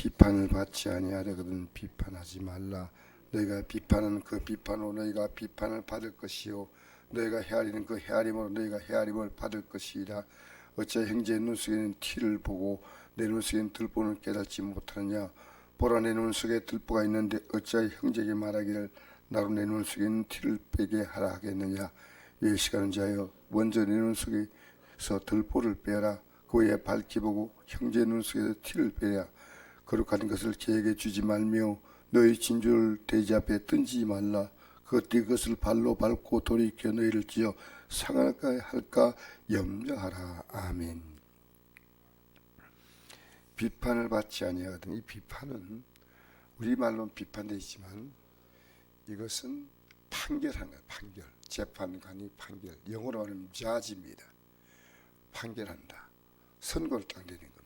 비판을 받지 아니하려거든 비판하지 말라. 너희가 비판은 그 비판으로 너희가 비판을 받을 것이요 너희가 헤아리는 그 헤아림으로 너희가 헤아림을 받을 것이라. 어찌 형제의 눈 속에는 티를 보고 내 눈 속에는 들보는 깨닫지 못하느냐. 보라, 내 눈 속에 들보가 있는데 어찌 형제에게 말하기를 나로 내 눈 속에는 티를 빼게 하라 하겠느냐. 이 시간은 자여 먼저 내 눈 속에서 들보를 빼라. 그 후에 밝히 보고 형제의 눈 속에서 티를 빼라. 거룩한 것을 계에게 주지 말며 너희 진주를 돼지 앞에 던지지 말라. 그것을 발로 밟고 돌이켜 너희를 찌어 상할까 할까 염려하라. 아멘. 비판을 받지 아니하거든. 이 비판은 우리말로는 비판되지만 이것은 판결하는 거야. 판결. 재판관이 판결. 영어로 하면 judge입니다. 판결한다. 선고를 딱 내리는 겁니다.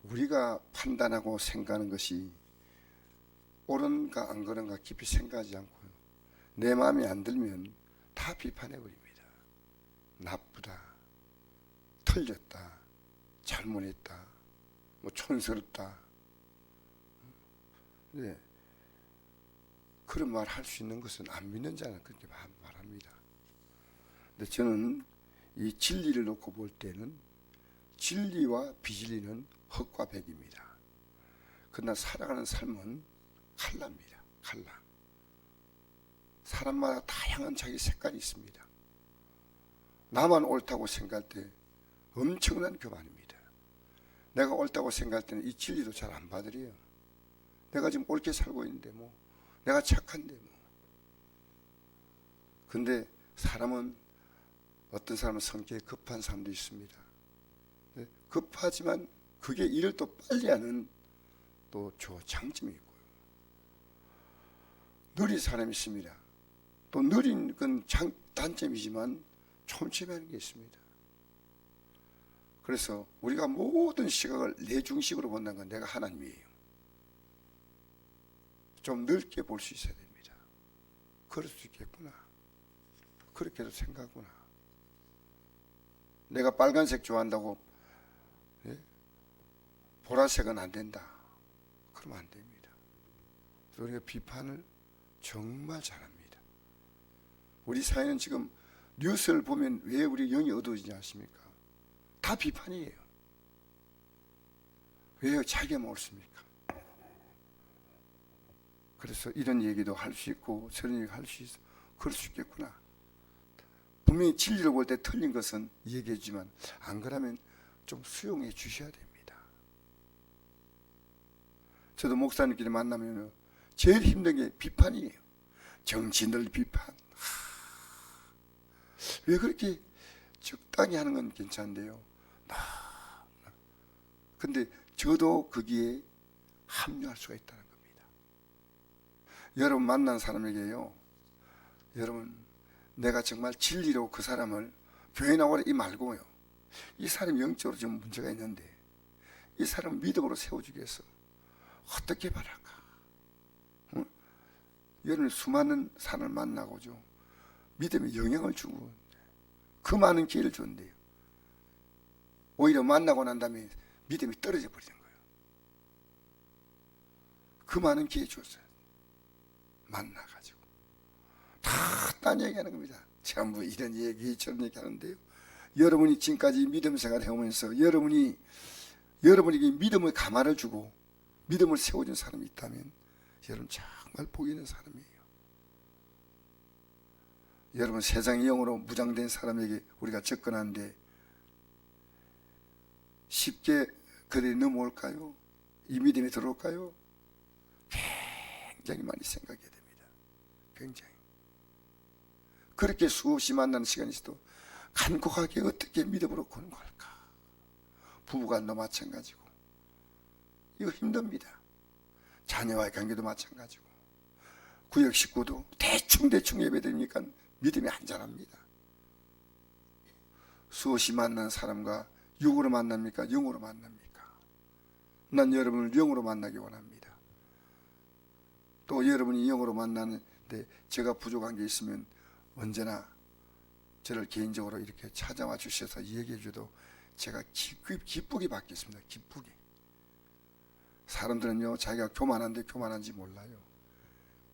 우리가 판단하고 생각하는 것이 옳은가 안 그런가 깊이 생각하지 않고요. 내 마음에 안 들면 다 비판해버립니다. 나쁘다, 틀렸다, 잘못했다, 뭐 촌스럽다. 네. 그런 말 할 수 있는 것은 안 믿는 자는 그렇게 말합니다. 근데 저는 이 진리를 놓고 볼 때는 진리와 비진리는 흑과 백입니다. 그러나 살아가는 삶은 칼라입니다. 칼라. 사람마다 다양한 자기 색깔이 있습니다. 나만 옳다고 생각할 때 엄청난 교만입니다. 내가 옳다고 생각할 때는 이 진리도 잘 안 받으려요. 내가 지금 옳게 살고 있는데 뭐 내가 착한데 뭐. 근데 사람은 어떤 사람은 성격이 급한 사람도 있습니다. 급하지만 그게 일을 또 빨리 하는 또 장점이 있고요. 느린 사람이 있습니다. 또 느린 건 단점이지만 촘촘한 게 있습니다. 그래서 우리가 모든 시각을 내 중심으로 본다는 건 내가 하나님이에요. 좀 넓게 볼 수 있어야 됩니다. 그럴 수 있겠구나. 그렇게도 생각하구나. 내가 빨간색 좋아한다고 보라색은 안 된다. 그러면 안 됩니다. 우리가 비판을 정말 잘합니다. 우리 사회는 지금 뉴스를 보면 왜 우리 영이 어두워지지 않습니까? 다 비판이에요. 왜 자기가 옳습니까? 그래서 이런 얘기도 할 수 있고 저런 얘기 할 수 있어. 그럴 수 있겠구나. 분명히 진리를 볼 때 틀린 것은 얘기해 주지만 안 그러면 좀 수용해 주셔야 됩니다. 저도 목사님끼리 만나면 제일 힘든 게 비판이에요. 정치인들 비판. 왜 그렇게 적당히 하는 건 괜찮은데요. 근데 저도 거기에 합류할 수가 있다는 겁니다. 여러분 만난 사람에게요. 여러분 내가 정말 진리로 그 사람을 교회 나오라 이 말고요. 이 사람이 영적으로 좀 문제가 있는데 이 사람을 믿음으로 세워주기 위해서 어떻게 바랄까? 여러분 수많은 사람을 만나고죠. 믿음에 영향을 주고 그 많은 기회를 줬는데요. 오히려 만나고 난 다음에 믿음이 떨어져 버리는 거예요. 그 많은 기회 줬어요. 만나가지고 다 딴 얘기하는 겁니다. 전부 이런 얘기 저런 얘기 하는데요. 여러분이 지금까지 믿음 생활을 해오면서 여러분에게 믿음의 가마를 주고 믿음을 세워준 사람이 있다면 여러분 정말 복 있는 사람이에요. 여러분 세상의 영으로 무장된 사람에게 우리가 접근하는데 쉽게 그들이 넘어올까요? 이 믿음이 들어올까요? 굉장히 많이 생각해야 됩니다. 굉장히. 그렇게 수없이 만나는 시간이 있어도 간곡하게 어떻게 믿음으로 거는 걸까? 부부간도 마찬가지고 이거 힘듭니다. 자녀와의 관계도 마찬가지고 구역 식구도 대충 예배드리니까 믿음이 안 자랍니다. 수없이 만난 사람과 육으로 만납니까? 영으로 만납니까? 난 여러분을 영으로 만나기 원합니다. 또 여러분이 영으로 만나는데 제가 부족한 게 있으면 언제나 저를 개인적으로 이렇게 찾아와 주셔서 얘기해 줘도 제가 기쁘게 받겠습니다. 기쁘게. 사람들은요, 자기가 교만한데 교만한지 몰라요.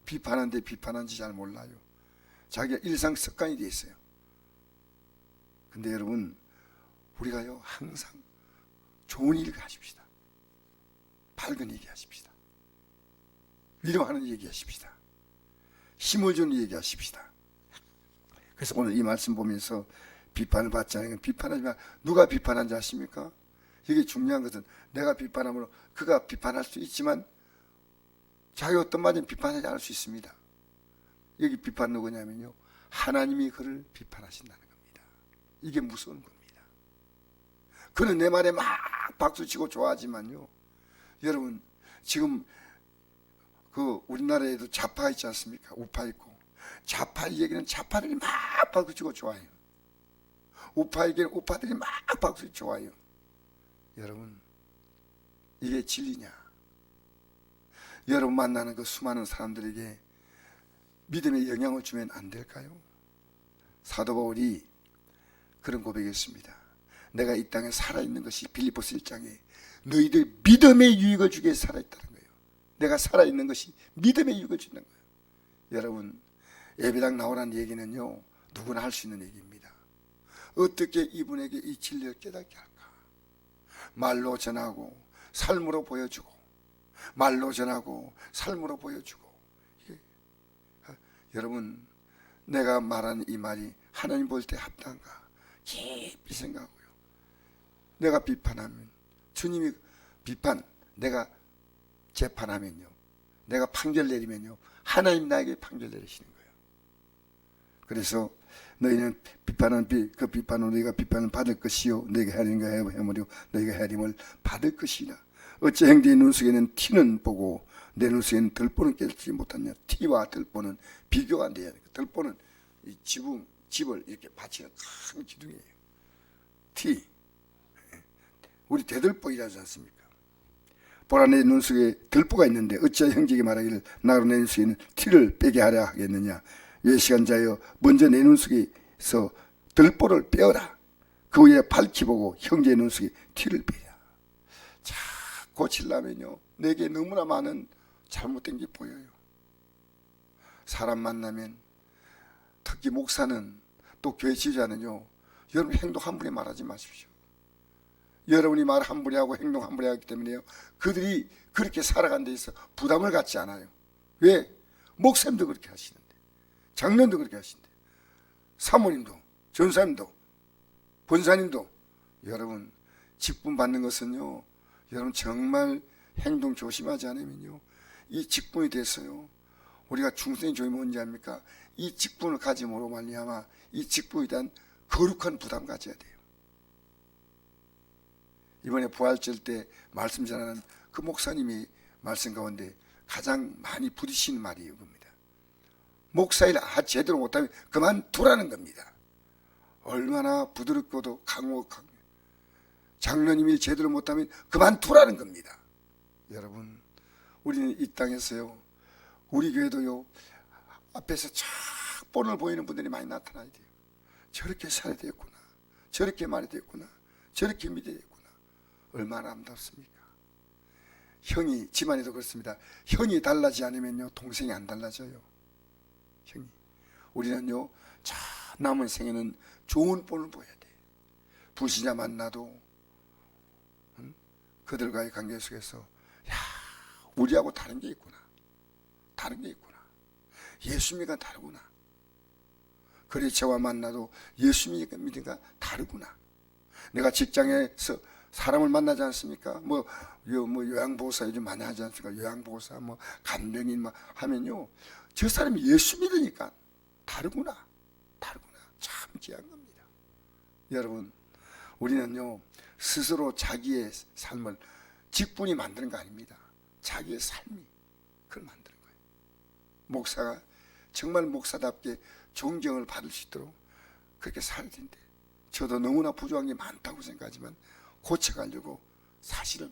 비판한데 비판한지 잘 몰라요. 자기가 일상 습관이 돼 있어요. 근데 여러분, 우리가요, 항상 좋은 일을 하십시다. 밝은 얘기 하십시다. 위로하는 얘기 하십시다. 힘을 주는 얘기 하십시다. 그래서 오늘 이 말씀 보면서 비판을 받지 않으면 비판하지 마. 누가 비판한지 아십니까? 이게 중요한 것은 내가 비판하면 그가 비판할 수 있지만 자기 어떤 말은 비판하지 않을 수 있습니다. 여기 비판 누구냐면요, 하나님이 그를 비판하신다는 겁니다. 이게 무서운 겁니다. 그는 내 말에 막 박수치고 좋아하지만요, 여러분 지금 그 우리나라에도 좌파 있지 않습니까? 우파 있고, 좌파 얘기는 좌파들이 막 박수치고 좋아해요. 우파 얘기는 우파들이 막 박수치고 좋아해요. 여러분, 이게 진리냐? 여러분 만나는 그 수많은 사람들에게 믿음의 영향을 주면 안 될까요? 사도 바울이 그런 고백했습니다. 내가 이 땅에 살아있는 것이 빌립보서 1장에 너희들 믿음의 유익을 주기 위해 살아있다는 거예요. 내가 살아있는 것이 믿음의 유익을 주는 거예요. 여러분, 예배당 나오라는 얘기는요, 누구나 할 수 있는 얘기입니다. 어떻게 이분에게 이 진리를 깨닫게 할까? 말로 전하고 삶으로 보여주고, 말로 전하고 삶으로 보여주고. 여러분, 내가 말하는 이 말이 하나님 볼 때 합당한가 깊이 생각하고요. 내가 비판하면 주님이 비판, 내가 재판하면요, 내가 판결 내리면요, 하나님 나에게 판결 내리시는 거예요. 그래서 너희는 비판은 그 비판으로 너희가 비판을 받을 것이요, 너희가 헤아림과 해머리요 너희가 헤아림을 받을 것이라. 어째 형제의 눈 속에는 티는 보고 내 눈 속에는 들보는 깨닫지 못하냐. 티와 들보는 비교가 안 돼야 돼요. 들보는 이 집을 이렇게 받치는 큰 기둥이에요. 티, 우리 대들보이라지 않습니까? 보라, 내 눈 속에 들보가 있는데 어찌 형제에게 말하기를 나로 내 눈 속에는 티를 빼게 하려 하겠느냐. 외시간자여, 먼저 내 눈 속에서 들보를 빼어라. 그 후에 밝히 보고 형제의 눈 속에 티를 빼라. 자, 고치려면요, 내게 너무나 많은 잘못된 게 보여요. 사람 만나면, 특히 목사는, 또 교회 지도자는요, 여러분 행동 한 분이 말하지 마십시오. 여러분이 말 한 분이 하고 행동 한 분이 하기 때문에요, 그들이 그렇게 살아간 데 있어 부담을 갖지 않아요. 왜? 목사님도 그렇게 하시는데, 장로님도 그렇게 하시는데, 사모님도, 전사님도, 본사님도. 여러분, 직분 받는 것은요, 여러분 정말 행동 조심하지 않으면요, 이 직분이 됐어요. 우리가 중생의 조임이 뭔지 압니까? 이 직분을 가짐으로 말미암아 이 직분에 대한 거룩한 부담 가져야 돼요. 이번에 부활절 때 말씀 전하는 그 목사님이 말씀 가운데 가장 많이 부딪히는 말이 이겁니다. 목사일 제대로 못하면 그만두라는 겁니다. 얼마나 부드럽고도 강력한, 장로님이 제대로 못하면 그만두라는 겁니다. 여러분, 우리는 이 땅에서요, 우리 교회도요, 앞에서 쫙 본을 보이는 분들이 많이 나타나야 돼요. 저렇게 살아야 되겠구나, 저렇게 말해야 되겠구나, 저렇게 믿어야 되겠구나. 얼마나 아름답습니까? 형이, 집안에도 그렇습니다. 형이 달라지지 않으면요, 동생이 안 달라져요. 형이. 우리는요, 자, 남은 생에는 좋은 본을 보여야 돼. 불신자 만나도 그들과의 관계 속에서, 야, 우리하고 다른 게 있구나, 다른 게 있구나, 예수님과 다르구나. 그리스도와 만나도 예수님이 믿음과 다르구나. 내가 직장에서 사람을 만나지 않습니까? 요양보호사 요즘 많이 하지 않습니까? 요양보호사, 간병인 하면요, 저 사람이 예수 믿으니까 다르구나, 다르구나. 참 귀한 겁니다. 여러분, 우리는요, 스스로 자기의 삶을, 직분이 만드는 거 아닙니다. 자기의 삶이 그걸 만드는 거예요. 목사가 정말 목사답게 존경을 받을 수 있도록 그렇게 살아야 된대. 저도 너무나 부족한 게 많다고 생각하지만 고쳐가려고, 사실은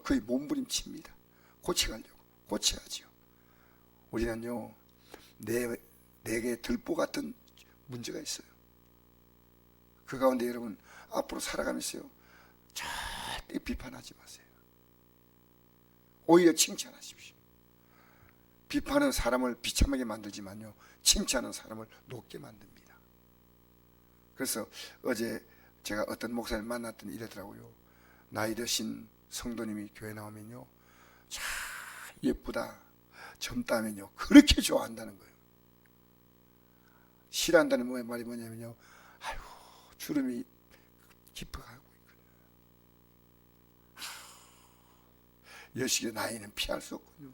거의 몸부림칩니다. 고쳐가려고, 고쳐야지요. 우리는요, 내게 들보 같은 문제가 있어요. 그 가운데 여러분, 앞으로 살아가면서요, 절대 비판하지 마세요. 오히려 칭찬하십시오. 비판은 사람을 비참하게 만들지만요, 칭찬은 사람을 높게 만듭니다. 그래서 어제 제가 어떤 목사를 만났더니 이러더라고요. 나이 드신 성도님이 교회 나오면요, 참 예쁘다, 젊다면요 그렇게 좋아한다는 거예요. 싫어한다는 말이 뭐냐면요, 아이고 주름이 깊어가고 여식의 나이는 피할 수 없군요.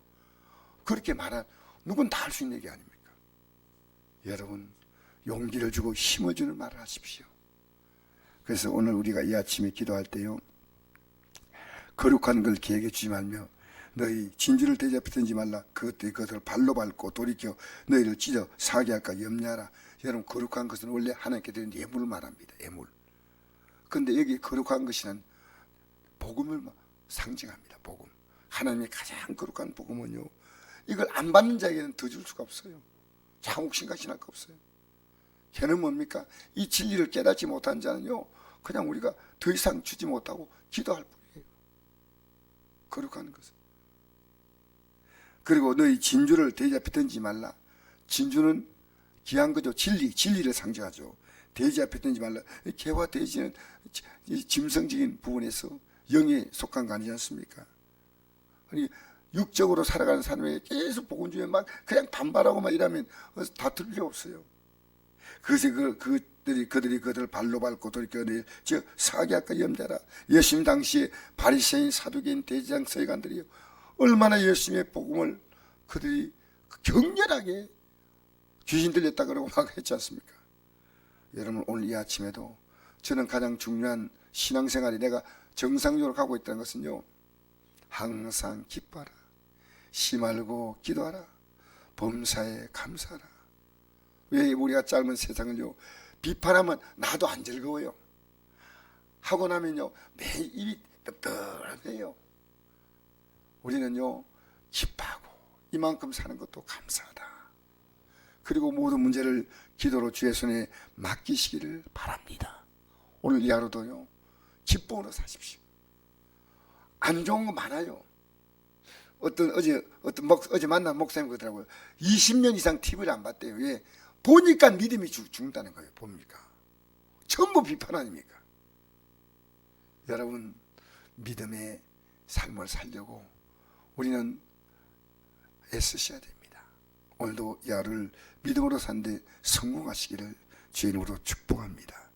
그렇게 말한 누군 다 할 수 있는 얘기 아닙니까? 여러분, 용기를 주고 힘을 주는 말을 하십시오. 그래서 오늘 우리가 이 아침에 기도할 때요, 거룩한 걸 계획해 주지 말며 너희 진주를 대접하든지 말라. 그것을 발로 밟고 돌이켜 너희를 찢어 사게 할까 염려하라. 여러분, 거룩한 것은 원래 하나님께 드린 예물을 말합니다. 예물. 그런데 여기 거룩한 것이는 복음을 상징합니다. 복음. 하나님의 가장 거룩한 복음은요, 이걸 안 받는 자에게는 더 줄 수가 없어요. 장욱신같이 날 거 없어요. 걔는 뭡니까? 이 진리를 깨닫지 못한 자는요, 그냥 우리가 더 이상 주지 못하고 기도할 뿐이에요. 거룩한 것은. 그리고 너희 진주를 대접하든지 말라. 진주는 귀한 거죠. 진리를 상징하죠. 대접하든지 말라. 개와 돼지는 짐승적인 부분에서 영에 속한 거 아니지 않습니까? 아니, 육적으로 살아가는 사람에게 계속 복음 주면 막 그냥 반발하고 막 이러면 다툴 필요 없어요. 그것이 그들이 그들 발로 밟고 돌이켜 즉 사기학과 염자라. 예수님 당시에 바리새인, 사두개인, 대제장, 서기관들이 얼마나 예수님의 복음을 그들이 격렬하게 귀신 들렸다 그러고 막 했지 않습니까? 여러분, 오늘 이 아침에도 저는 가장 중요한 신앙생활이 내가 정상적으로 가고 있다는 것은요, 항상 기뻐하라, 시 말고 기도하라, 범사에 감사하라. 왜 우리가 짧은 세상을요, 비판하면 나도 안 즐거워요. 하고 나면요 매일 입이 떱떱해요. 우리는요 기뻐하고 이만큼 사는 것도 감사하다. 그리고 모든 문제를 기도로 주의 손에 맡기시기를 바랍니다. 오늘 이 하루도요 기쁨으로 사십시오. 안 좋은 거 많아요. 어제 만난 목사님 그러더라고요. 20년 이상 TV를 안 봤대요. 왜? 보니까 믿음이 죽는다는 거예요. 봅니까? 전부 비판 아닙니까? 여러분, 믿음의 삶을 살려고 우리는 애쓰셔야 됩니다. 오늘도 이 하루를 믿음으로 산데 성공하시기를 주의 이름으로 축복합니다.